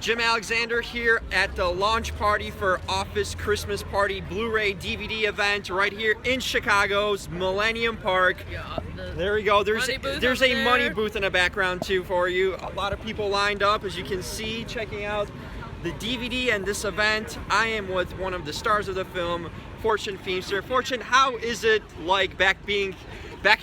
Jim Alexander here at the launch party for Office Christmas Party Blu-ray DVD event right here in Chicago's Millennium Park. Yeah, there we go. There's a money there. booth in the background too for you. A lot of people lined up, as you can see, checking out the DVD and this event. I am with one of the stars of the film, Fortune Feimster. Fortune, how is it like back in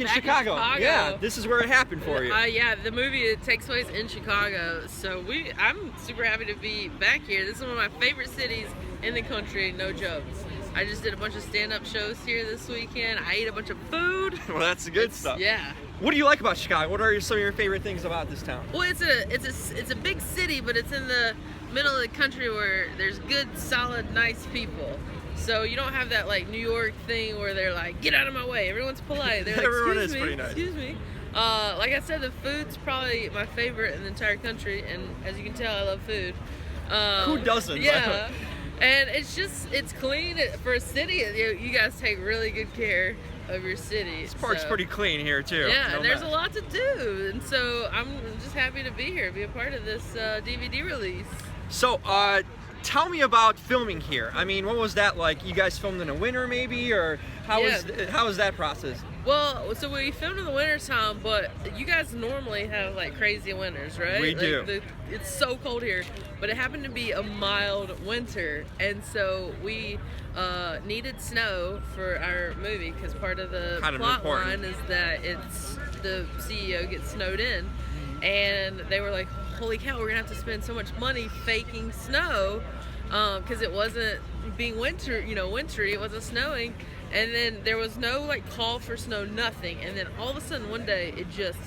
Chicago? Yeah, this is where it happened for you. Yeah, the movie, it takes place in Chicago, so I'm super happy to be back here. This is one of my favorite cities in the country, no jokes. I just did a bunch of stand-up shows here this weekend. I ate a bunch of food. Well, that's the good stuff. Yeah. What do you like about Chicago? What are some of your favorite things about this town? Well, it's a big city, but it's in the middle of the country where there's good, solid, nice people. So you don't have that like New York thing where they're like, get out of my way. Everyone's polite. They're like, Everyone is pretty nice. Excuse me. Like I said, the food's probably my favorite in the entire country, and as you can tell, I love food. Who doesn't? Yeah. And it's clean for a city. You guys take really good care of your city. This park's pretty clean here too. Yeah, and there's a lot to do, and so I'm just happy to be here, be a part of this DVD release. So, tell me about filming here. I mean, what was that like? You guys filmed in the winter maybe, or how was that process? Well, so we filmed in the wintertime, but you guys normally have like crazy winters, right? We do. It's so cold here, but it happened to be a mild winter, and so we needed snow for our movie because part of the plot line is that the CEO gets snowed in, and they were like, holy cow, we're gonna have to spend so much money faking snow because it wasn't being wintry, it wasn't snowing, and then there was no like call for snow, nothing, and then all of a sudden one day it just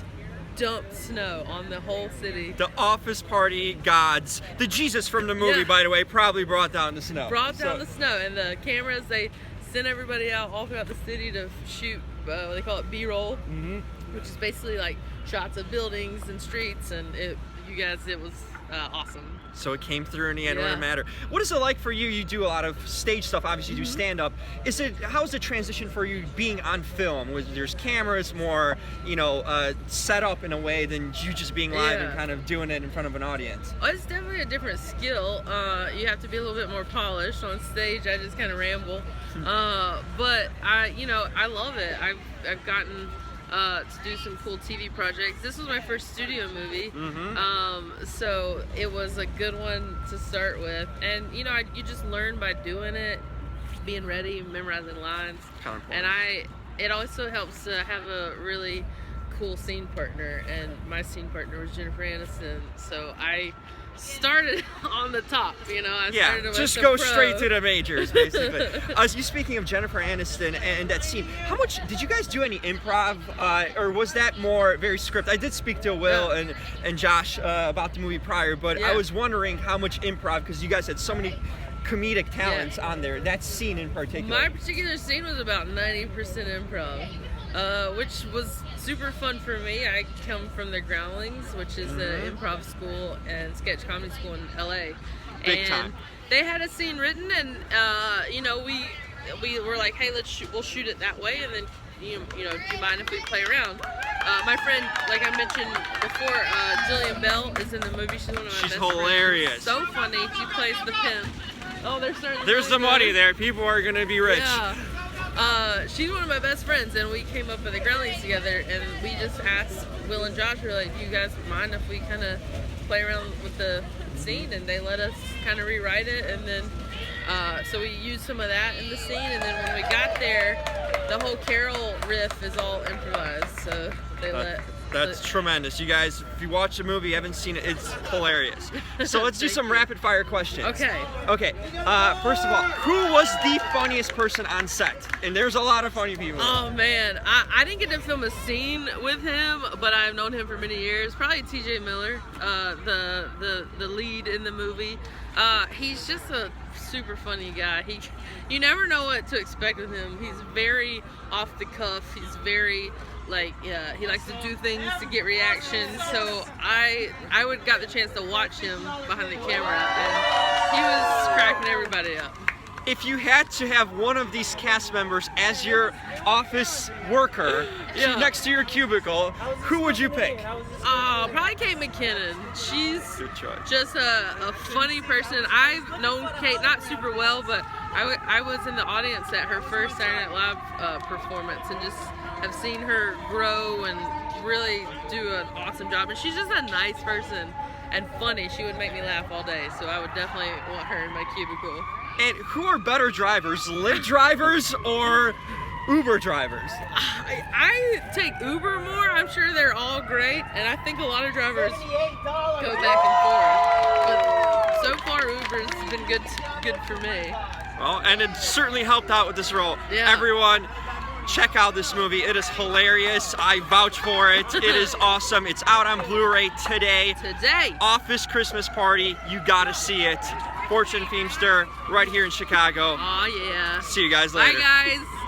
dumped snow on the whole city. The office party gods, the Jesus from the movie, by the way, probably brought down the snow. The snow, and the cameras, they sent everybody out all throughout the city to shoot what they call it B-roll, which is basically like shots of buildings and streets, and it was awesome. So it came through in the end, wouldn't matter. What is it like for you? You do a lot of stage stuff, obviously you do stand-up. How is the transition for you being on film? There's cameras more, set up in a way than you just being live and kind of doing it in front of an audience? Oh, it's definitely a different skill. You have to be a little bit more polished. On stage, I just kind of ramble. But I love it. I've gotten to do some cool TV projects. This was my first studio movie, so it was a good one to start with. And you just learn by doing it, being ready, memorizing lines. And it also helps to have a really cool scene partner. And my scene partner was Jennifer Aniston, so I started on the top, just go straight to the majors, basically. You speaking of Jennifer Aniston and that scene, how much did you guys do any improv, or was that more very scripted? I did speak to Will and Josh about the movie prior, but I was wondering how much improv, because you guys had so many comedic talents on there. That scene in particular. My particular scene was about 90% improv, which was super fun for me. I come from the Groundlings, which is an improv school and sketch comedy school in LA. Big time. They had a scene written, and we were like, hey, we'll shoot it that way, and then do you mind if we play around? My friend, like I mentioned before, Jillian Bell is in the movie. She's one of my best friends. She's hilarious. So funny. She plays the pimp. Oh, there's the money there. People are gonna be rich. Yeah. She's one of my best friends, and we came up with the Groundlings together, and we just asked Will and Josh, we were like, do you guys mind if we kind of play around with the scene? And they let us kind of rewrite it, and then so we used some of that in the scene, and then when we got there, the whole Carol riff is all improvised, so they That's tremendous. You guys, if you watch the movie, haven't seen it, it's hilarious. So let's do some rapid fire questions. Okay. First of all, who was the funniest person on set? And there's a lot of funny people. Oh man, I didn't get to film a scene with him, but I've known him for many years. Probably T.J. Miller, the lead in the movie. He's just a super funny guy. You never know what to expect with him. He's very off the cuff. He's very he likes to do things to get reactions. So I got the chance to watch him behind the camera, and he was cracking everybody up. if you had to have one of these cast members as your office worker next to your cubicle, who would you pick? Probably Kate McKinnon. She's Good choice. just a funny person. I've known Kate not super well, but I was in the audience at her first Saturday Night Live performance, and just have seen her grow and really do an awesome job. And she's just a nice person and funny. She would make me laugh all day, so I would definitely want her in my cubicle. And who are better drivers, Lyft drivers or Uber drivers? I take Uber more. I'm sure they're all great, and I think a lot of drivers go back and forth. But so far, Uber's been good for me. Well, and it certainly helped out with this role. Yeah. Everyone, check out this movie. It is hilarious. I vouch for it. It is awesome. It's out on Blu-ray today. Office Christmas Party. You gotta see it. Fortune Feimster, right here in Chicago. Aw, yeah. See you guys later. Bye, guys.